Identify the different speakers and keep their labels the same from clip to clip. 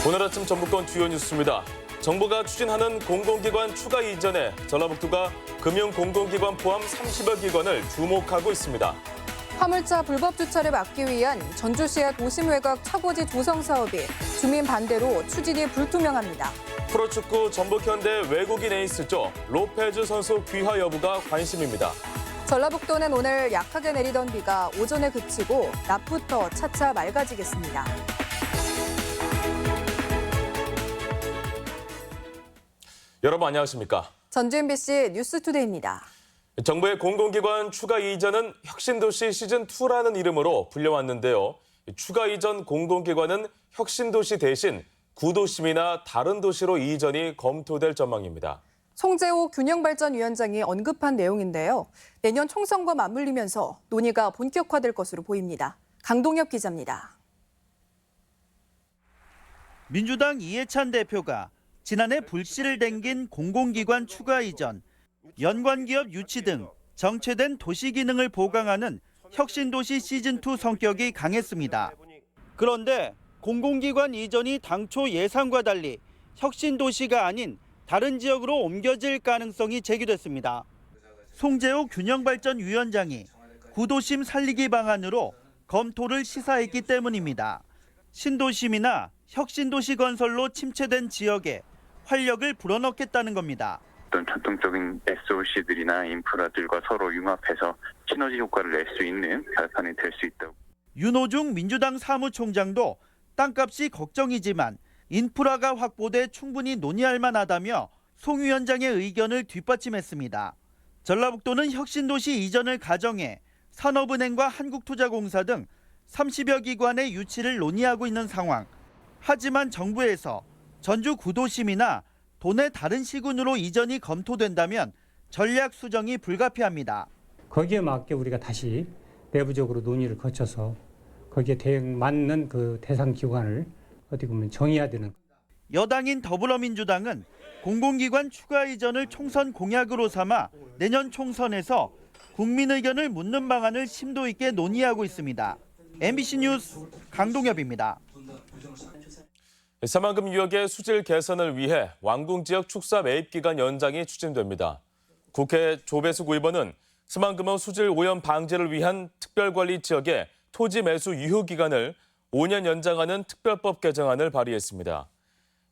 Speaker 1: 오늘 아침 전북권 주요 뉴스입니다. 정부가 추진하는 공공기관 추가 이전에 전라북도가 금융공공기관 포함 30여 기관을 주목하고 있습니다.
Speaker 2: 화물차 불법 주차를 막기 위한 전주시의 도심외곽 차고지 조성 사업이 주민 반대로 추진이 불투명합니다.
Speaker 1: 프로축구 전북현대 외국인 에이스죠. 로페즈 선수 귀화 여부가 관심입니다.
Speaker 2: 전라북도는 오늘 약하게 내리던 비가 오전에 그치고 낮부터 차차 맑아지겠습니다.
Speaker 1: 여러분 안녕하십니까?
Speaker 2: 전주 MBC 뉴스투데이입니다.
Speaker 1: 정부의 공공기관 추가 이전은 혁신도시 시즌2라는 이름으로 불려왔는데요. 추가 이전 공공기관은 혁신도시 대신 구도심이나 다른 도시로 이전이 검토될 전망입니다.
Speaker 2: 송재호 균형발전위원장이 언급한 내용인데요. 내년 총선과 맞물리면서 논의가 본격화될 것으로 보입니다. 강동엽 기자입니다.
Speaker 3: 민주당 이해찬 대표가 지난해 불씨를 댕긴 공공기관 추가 이전, 연관기업 유치 등 정체된 도시 기능을 보강하는 혁신도시 시즌2 성격이 강했습니다. 그런데 공공기관 이전이 당초 예상과 달리 혁신도시가 아닌 다른 지역으로 옮겨질 가능성이 제기됐습니다. 송재호 균형발전위원장이 구도심 살리기 방안으로 검토를 시사했기 때문입니다. 신도심이나 혁신도시 건설로 침체된 지역에 활력을 불어넣겠다는 겁니다.
Speaker 4: 어떤 전통적인 SOC들이나 인프라들과 서로 융합해서 시너지 효과를 낼 수 있는 발판이 될 수 있다고.
Speaker 3: 윤호중 민주당 사무총장도 땅값이 걱정이지만 인프라가 확보돼 충분히 논의할 만하다며 송 위원장의 의견을 뒷받침했습니다. 전라북도는 혁신도시 이전을 가정해 산업은행과 한국투자공사 등 30여 기관의 유치를 논의하고 있는 상황. 하지만 정부에서 전주 구도심이나 도내 다른 시군으로 이전이 검토된다면 전략 수정이 불가피합니다.
Speaker 5: 거기에 맞게 우리가 다시 내부적으로 논의를 거쳐서 거기에 맞는 그 대상 기관을 어떻게 보면 정해야 되는.
Speaker 3: 여당인 더불어민주당은 공공기관 추가 이전을 총선 공약으로 삼아 내년 총선에서 국민 의견을 묻는 방안을 심도 있게 논의하고 있습니다. MBC 뉴스 강동엽입니다.
Speaker 1: 새만금 유역의 수질 개선을 위해 왕궁 지역 축사 매입 기간 연장이 추진됩니다. 국회 조배숙 의원은 새만금의 수질 오염 방지를 위한 특별관리 지역의 토지 매수 유효 기간을 5년 연장하는 특별법 개정안을 발의했습니다.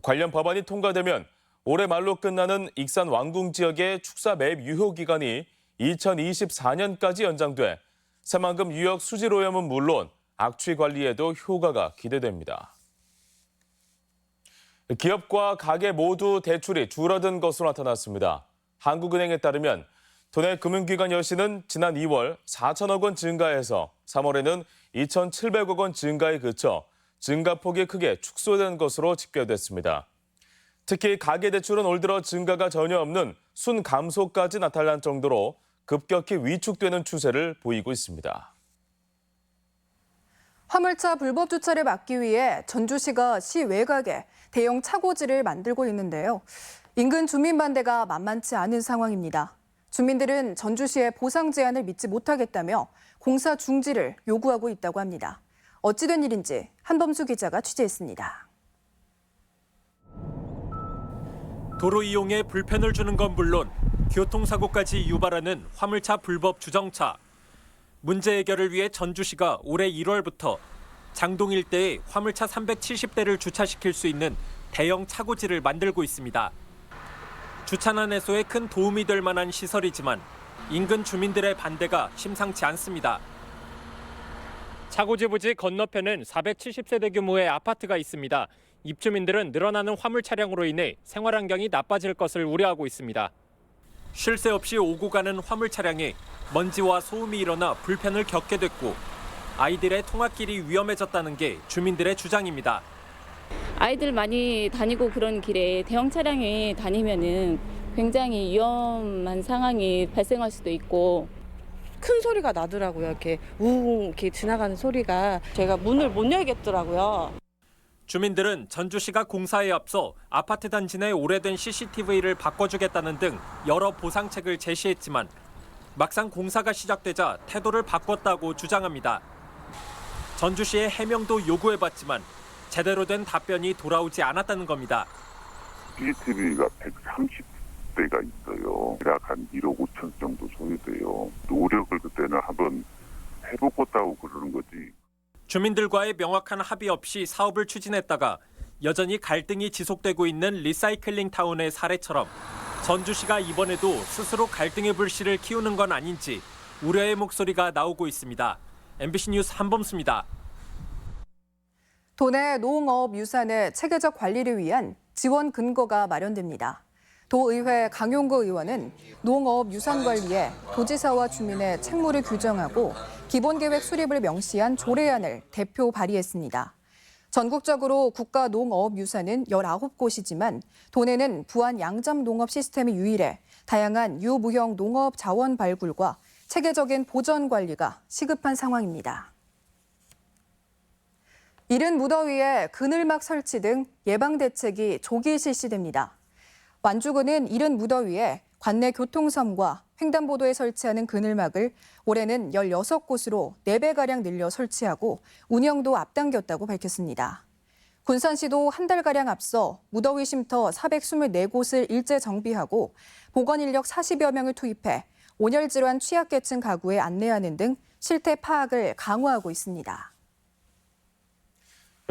Speaker 1: 관련 법안이 통과되면 올해 말로 끝나는 익산 왕궁 지역의 축사 매입 유효 기간이 2024년까지 연장돼 새만금 유역 수질 오염은 물론 악취 관리에도 효과가 기대됩니다. 기업과 가게 모두 대출이 줄어든 것으로 나타났습니다. 한국은행에 따르면 도내 금융기관 여신은 지난 2월 4천억 원 증가해서 3월에는 2,700억 원 증가에 그쳐 증가폭이 크게 축소된 것으로 집계됐습니다. 특히 가계대출은 올 들어 증가가 전혀 없는 순감소까지 나타난 정도로 급격히 위축되는 추세를 보이고 있습니다.
Speaker 2: 화물차 불법 주차를 막기 위해 전주시가 시 외곽에 대형 차고지를 만들고 있는데요. 인근 주민 반대가 만만치 않은 상황입니다. 주민들은 전주시의 보상 제안을 믿지 못하겠다며 공사 중지를 요구하고 있다고 합니다. 어찌된 일인지 한범수 기자가 취재했습니다.
Speaker 6: 도로 이용에 불편을 주는 건 물론 교통사고까지 유발하는 화물차 불법 주정차. 문제 해결을 위해 전주시가 올해 1월부터 장동 일대에 화물차 370대를 주차시킬 수 있는 대형 차고지를 만들고 있습니다. 주차난 해소에 큰 도움이 될 만한 시설이지만 인근 주민들의 반대가 심상치 않습니다. 차고지 부지 건너편엔 470세대 규모의 아파트가 있습니다. 입주민들은 늘어나는 화물 차량으로 인해 생활 환경이 나빠질 것을 우려하고 있습니다. 쉴 새 없이 오고 가는 화물 차량에 먼지와 소음이 일어나 불편을 겪게 됐고 아이들의 통학길이 위험해졌다는 게 주민들의 주장입니다.
Speaker 7: 아이들 많이 다니고 그런 길에 대형 차량이 다니면은 굉장히 위험한 상황이 발생할 수도 있고
Speaker 8: 큰 소리가 나더라고요. 이렇게 우웅 이렇게 지나가는 소리가 제가 문을 못 열겠더라고요.
Speaker 6: 주민들은 전주시가 공사에 앞서 아파트 단지 내 오래된 CCTV를 바꿔주겠다는 등 여러 보상책을 제시했지만 막상 공사가 시작되자 태도를 바꿨다고 주장합니다. 전주시에 해명도 요구해봤지만 제대로 된 답변이 돌아오지 않았다는 겁니다.
Speaker 9: CCTV가 130대가 있어요. 약 한 1억 5천 정도 소요돼요. 노력을 그때는 한번 해보겠다고 그러는 거지.
Speaker 6: 주민들과의 명확한 합의 없이 사업을 추진했다가 여전히 갈등이 지속되고 있는 리사이클링 타운의 사례처럼 전주시가 이번에도 스스로 갈등의 불씨를 키우는 건 아닌지 우려의 목소리가 나오고 있습니다. MBC 뉴스 한범수입니다.
Speaker 2: 도내 농업 유산의 체계적 관리를 위한 지원 근거가 마련됩니다. 도의회 강용구 의원은 농업 유산 관리에 도지사와 주민의 책무를 규정하고 기본계획 수립을 명시한 조례안을 대표 발의했습니다. 전국적으로 국가 농업 유산은 19곳이지만 도내는 부안 양점 농업 시스템이 유일해 다양한 유무형 농업 자원 발굴과 체계적인 보전 관리가 시급한 상황입니다. 이른 무더위에 그늘막 설치 등 예방 대책이 조기 실시됩니다. 완주군은 이른 무더위에 관내 교통섬과 횡단보도에 설치하는 그늘막을 올해는 16곳으로 4배가량 늘려 설치하고 운영도 앞당겼다고 밝혔습니다. 군산시도 한 달가량 앞서 무더위 쉼터 424곳을 일제 정비하고 보건 인력 40여 명을 투입해 온열 질환 취약계층 가구에 안내하는 등 실태 파악을 강화하고 있습니다.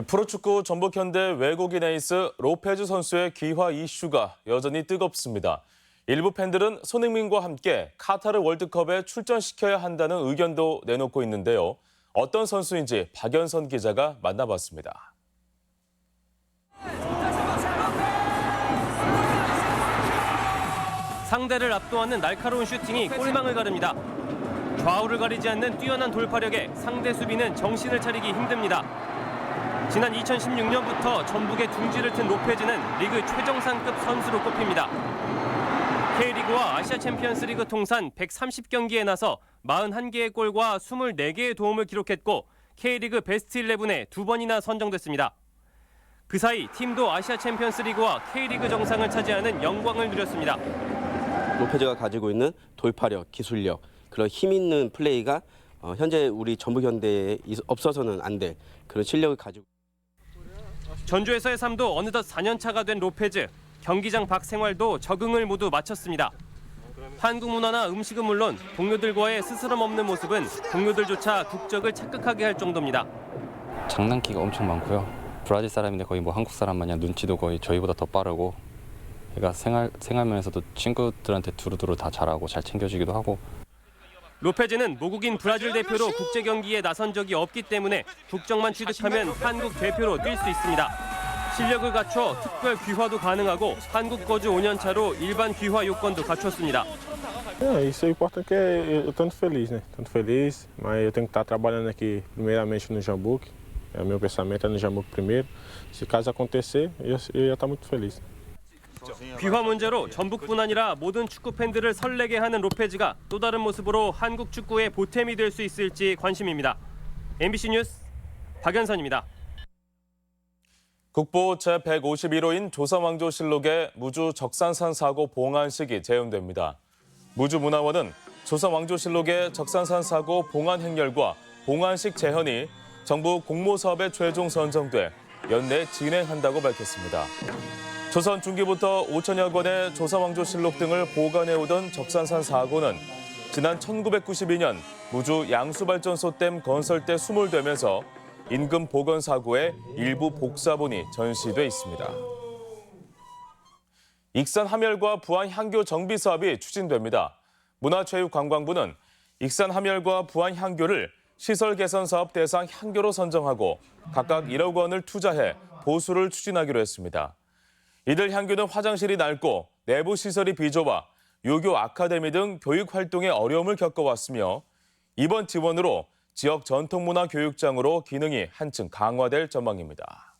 Speaker 1: 프로축구 전북현대 외국인 에이스 로페즈 선수의 귀화 이슈가 여전히 뜨겁습니다. 일부 팬들은 손흥민과 함께 카타르 월드컵에 출전시켜야 한다는 의견도 내놓고 있는데요. 어떤 선수인지 박연선 기자가 만나봤습니다.
Speaker 10: 상대를 압도하는 날카로운 슈팅이 골망을 가릅니다. 좌우를 가리지 않는 뛰어난 돌파력에 상대 수비는 정신을 차리기 힘듭니다. 지난 2016년부터 전북의 둥지를 튼 로페즈는 리그 최정상급 선수로 꼽힙니다. K리그와 아시아 챔피언스 리그 통산 130경기에 나서 41개의 골과 24개의 도움을 기록했고 K리그 베스트 11에 2번이나 선정됐습니다. 그 사이 팀도 아시아 챔피언스 리그와 K리그 정상을 차지하는 영광을 누렸습니다.
Speaker 11: 로페즈가 가지고 있는 돌파력, 기술력, 그런 힘 있는 플레이가 현재 우리 전북현대에 없어서는 안 될 그런 실력을 가지고
Speaker 10: 전주에서의 삶도 어느덧 4년 차가 된 로페즈. 경기장 밖 생활도 적응을 모두 마쳤습니다. 한국 문화나 음식은 물론 동료들과의 스스럼 없는 모습은 동료들조차 국적을 착각하게 할 정도입니다.
Speaker 12: 장난기가 엄청 많고요. 브라질 사람인데 거의 뭐 한국 사람 마냥 눈치도 거의 저희보다 더 빠르고, 그러니까 생활면에서도 친구들한테 두루두루 다 잘하고 잘 챙겨주기도 하고.
Speaker 10: 로페즈는 모국인 브라질 대표로 국제 경기에 나선 적이 없기 때문에 국적만 취득하면 한국 대표로 뛸 수 있습니다. 실력을 갖춰 특별 귀화도 가능하고 한국 거주 5년 차로 일반 귀화 요건도 갖췄습니다.
Speaker 13: Isso é importante que eu estou muito feliz, né? Estou muito feliz, mas eu tenho que estar trabalhando aqui primeiramente no Jambuque. O meu pensamento é no Jambuque primeiro. Se caso acontecer, eu ia estar muito feliz.
Speaker 10: 귀화 문제로 전북뿐 아니라 모든 축구 팬들을 설레게 하는 로페즈가 또 다른 모습으로 한국 축구의 보탬이 될 수 있을지 관심입니다. MBC 뉴스 박연선입니다.
Speaker 1: 국보 제151호인 조선왕조실록의 무주 적산산 사고 봉안식이 재연됩니다. 무주문화원은 조선왕조실록의 적산산 사고 봉안 행렬과 봉안식 재현이 정부 공모사업에 최종 선정돼 연내 진행한다고 밝혔습니다. 조선 중기부터 5천여 권의 조선왕조실록 등을 보관해오던 적산산 사고는 지난 1992년 무주 양수발전소 댐 건설 때 수몰되면서 임금 복원 사고의 일부 복사본이 전시돼 있습니다. 익산 함열과 부안 향교 정비 사업이 추진됩니다. 문화체육관광부는 익산 함열과 부안 향교를 시설 개선 사업 대상 향교로 선정하고 각각 1억 원을 투자해 보수를 추진하기로 했습니다. 이들 향교는 화장실이 낡고 내부 시설이 비좁아 유교 아카데미 등 교육 활동에 어려움을 겪어왔으며 이번 지원으로 지역 전통문화 교육장으로 기능이 한층 강화될 전망입니다.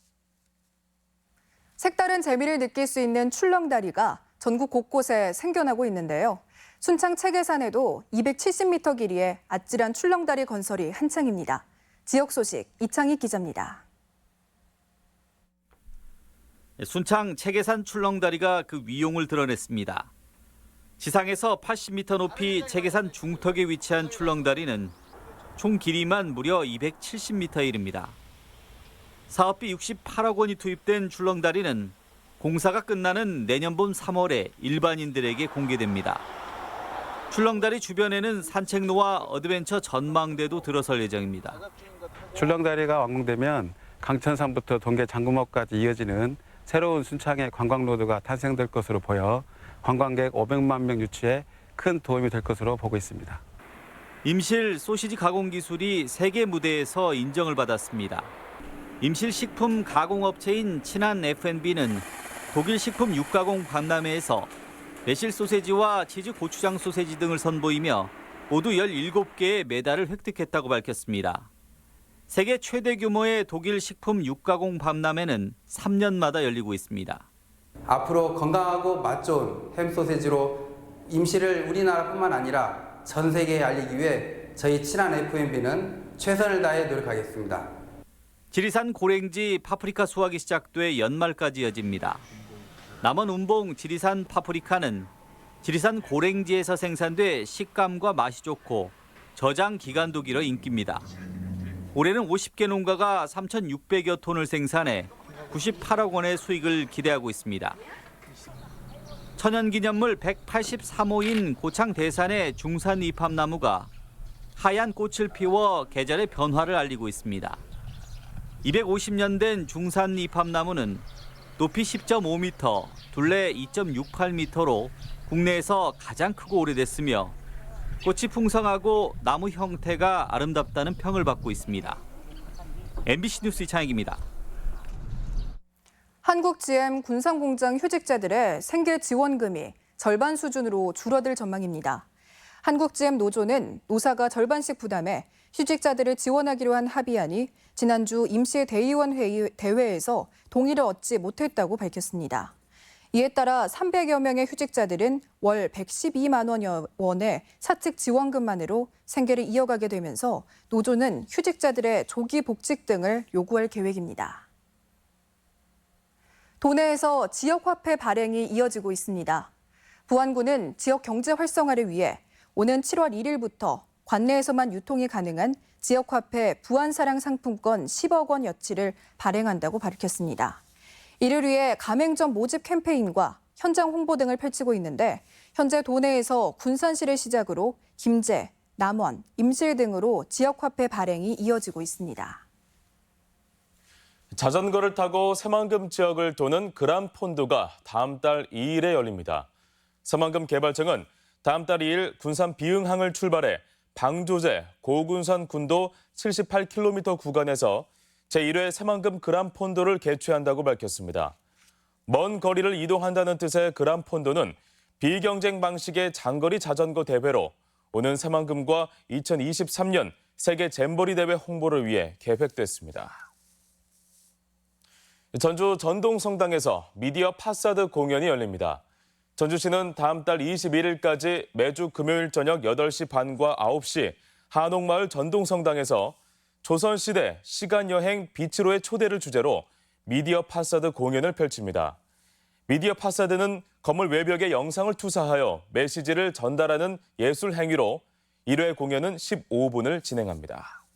Speaker 2: 색다른 재미를 느낄 수 있는 출렁다리가 전국 곳곳에 생겨나고 있는데요. 순창 체계산에도 270m 길이의 아찔한 출렁다리 건설이 한창입니다. 지역 소식 이창희 기자입니다.
Speaker 3: 순창 체계산 출렁다리가 그 위용을 드러냈습니다. 지상에서 80m 높이 체계산 중턱에 위치한 출렁다리는 총 길이만 무려 270m에 이릅니다. 사업비 68억 원이 투입된 출렁다리는 공사가 끝나는 내년 봄 3월에 일반인들에게 공개됩니다. 출렁다리 주변에는 산책로와 어드벤처 전망대도 들어설 예정입니다.
Speaker 14: 출렁다리가 완공되면 강천산부터 동계 장구목까지 이어지는 새로운 순창의 관광로드가 탄생될 것으로 보여 관광객 500만 명 유치에 큰 도움이 될 것으로 보고 있습니다.
Speaker 3: 임실 소시지 가공 기술이 세계 무대에서 인정을 받았습니다. 임실 식품 가공업체인 친한 F&B는 독일 식품 육가공 박람회에서 매실 소세지와 치즈 고추장 소세지 등을 선보이며 모두 17개의 메달을 획득했다고 밝혔습니다. 세계 최대 규모의 독일 식품 육가공 박람회는 3년마다 열리고 있습니다.
Speaker 15: 앞으로 건강하고 맛 좋은 햄 소세지로 임실을 우리나라뿐만 아니라 전 세계에 알리기 위해 저희 친한 F&B는 최선을 다해 노력하겠습니다.
Speaker 3: 지리산 고랭지 파프리카 수확이 시작돼 연말까지 이어집니다. 남원 운봉 지리산 파프리카는 지리산 고랭지에서 생산돼 식감과 맛이 좋고 저장 기간도 길어 인기입니다. 올해는 50개 농가가 3,600여 톤을 생산해 98억 원의 수익을 기대하고 있습니다. 천연기념물 183호인 고창 대산의 중산 이팝나무가 하얀 꽃을 피워 계절의 변화를 알리고 있습니다. 250년 된 중산 이팝나무는 높이 10.5m, 둘레 2.68m로 국내에서 가장 크고 오래됐으며 꽃이 풍성하고 나무 형태가 아름답다는 평을 받고 있습니다. MBC 뉴스 이창익입니다.
Speaker 2: 한국 GM 군산공장 휴직자들의 생계 지원금이 절반 수준으로 줄어들 전망입니다. 한국 GM 노조는 노사가 절반씩 부담해 휴직자들을 지원하기로 한 합의안이 지난주 임시대의원 대회에서 동의를 얻지 못했다고 밝혔습니다. 이에 따라 300여 명의 휴직자들은 월 112만 원의 사측 지원금만으로 생계를 이어가게 되면서 노조는 휴직자들의 조기 복직 등을 요구할 계획입니다. 도내에서 지역화폐 발행이 이어지고 있습니다. 부안군은 지역 경제 활성화를 위해 오는 7월 1일부터 관내에서만 유통이 가능한 지역화폐 부안사랑 상품권 10억 원 여치를 발행한다고 밝혔습니다. 이를 위해 가맹점 모집 캠페인과 현장 홍보 등을 펼치고 있는데 현재 도내에서 군산시를 시작으로 김제, 남원, 임실 등으로 지역화폐 발행이 이어지고 있습니다.
Speaker 1: 자전거를 타고 새만금 지역을 도는 그란폰도가 다음 달 2일에 열립니다. 새만금 개발청은 다음 달 2일 군산 비흥항을 출발해 방조제 고군산 군도 78km 구간에서 제1회 새만금 그란폰도를 개최한다고 밝혔습니다. 먼 거리를 이동한다는 뜻의 그란폰도는 비경쟁 방식의 장거리 자전거 대회로 오는 새만금과 2023년 세계 잼버리 대회 홍보를 위해 계획됐습니다. 전주 전동성당에서 미디어 파사드 공연이 열립니다. 전주시는 다음 달 21일까지 매주 금요일 저녁 8시 반과 9시 한옥마을 전동성당에서 조선시대 시간여행 비치로의 초대를 주제로 미디어 파사드 공연을 펼칩니다. 미디어 파사드는 건물 외벽에 영상을 투사하여 메시지를 전달하는 예술 행위로 1회 공연은 15분을 진행합니다.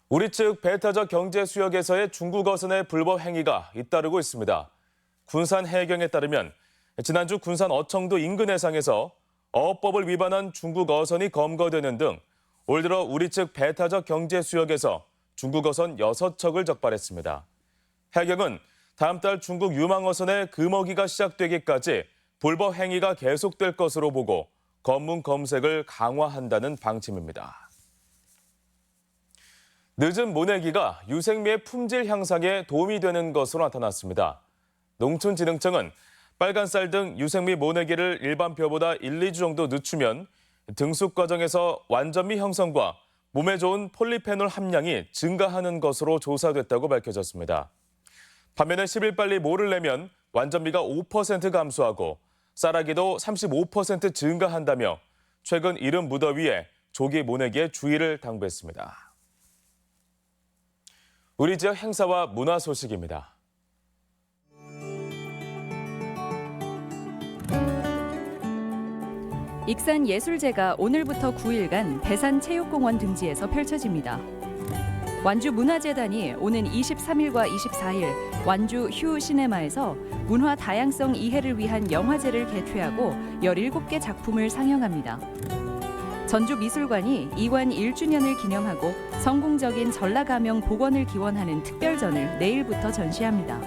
Speaker 1: 우리 측 배타적 경제 수역에서의 중국 어선의 불법 행위가 잇따르고 있습니다. 군산 해경에 따르면 지난주 군산 어청도 인근 해상에서 어업법을 위반한 중국 어선이 검거되는 등 올 들어 우리 측 배타적 경제 수역에서 중국 어선 6척을 적발했습니다. 해경은 다음 달 중국 유망 어선의 금어기가 시작되기까지 불법 행위가 계속될 것으로 보고 검문 검색을 강화한다는 방침입니다. 늦은 모내기가 유생미의 품질 향상에 도움이 되는 것으로 나타났습니다. 농촌진흥청은 빨간 쌀 등 유생미 모내기를 일반 벼보다 1, 2주 정도 늦추면 등숙 과정에서 완전미 형성과 몸에 좋은 폴리페놀 함량이 증가하는 것으로 조사됐다고 밝혀졌습니다. 반면에 10일 빨리 모를 내면 완전미가 5% 감소하고 쌀아기도 35% 증가한다며 최근 이른 무더위에 조기 모내기에 주의를 당부했습니다. 우리 지역 행사와 문화 소식입니다.
Speaker 16: 익산예술제가 오늘부터 9일간 대산체육공원 등지에서 펼쳐집니다. 완주문화재단이 오는 23일과 24일 완주 휴 시네마에서 문화 다양성 이해를 위한 영화제를 개최하고 17개 작품을 상영합니다. 전주미술관이 이관 1주년을 기념하고 성공적인 전라가명 복원을 기원하는 특별전을 내일부터 전시합니다.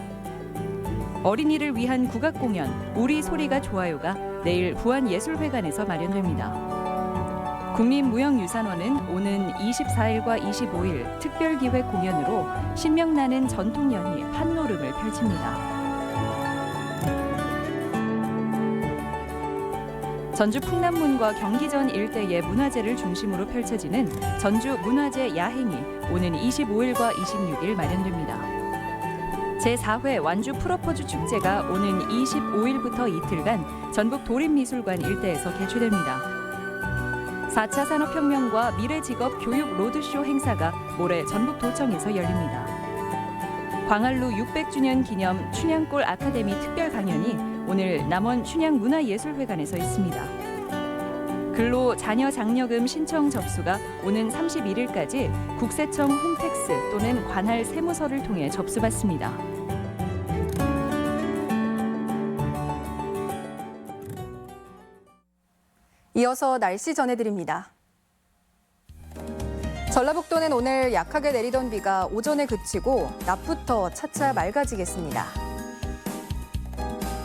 Speaker 16: 어린이를 위한 국악공연 우리 소리가 좋아요가 내일 부안예술회관에서 마련됩니다. 국립무형유산원은 오는 24일과 25일 특별기획 공연으로 신명나는 전통연희 판노름을 펼칩니다. 전주 풍남문과 경기전 일대의 문화재를 중심으로 펼쳐지는 전주 문화재 야행이 오는 25일과 26일 마련됩니다. 제4회 완주 프로포즈 축제가 오는 25일부터 이틀간 전북 도립미술관 일대에서 개최됩니다. 4차 산업혁명과 미래직업 교육 로드쇼 행사가 모레 전북도청에서 열립니다. 광활루 600주년 기념 춘향골 아카데미 특별 강연이 오늘 남원 춘향문화예술회관에서 있습니다. 근로 자녀 장려금 신청 접수가 오는 31일까지 국세청 홈택스 또는 관할 세무서를 통해 접수받습니다.
Speaker 2: 이어서 날씨 전해드립니다. 전라북도는 오늘 약하게 내리던 비가 오전에 그치고 낮부터 차차 맑아지겠습니다.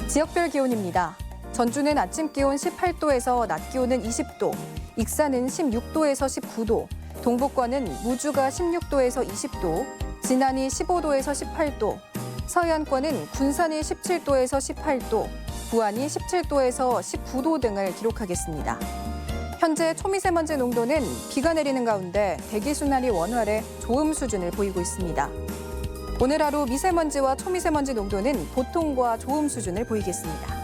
Speaker 2: 지역별 기온입니다. 전주는 아침 기온 18도에서 낮 기온은 20도, 익산은 16도에서 19도, 동북권은 무주가 16도에서 20도, 진안이 15도에서 18도, 서해안권은 군산이 17도에서 18도, 부안이 17도에서 19도 등을 기록하겠습니다. 현재 초미세먼지 농도는 비가 내리는 가운데 대기순환이 원활해 좋음 수준을 보이고 있습니다. 오늘 하루 미세먼지와 초미세먼지 농도는 보통과 좋음 수준을 보이겠습니다.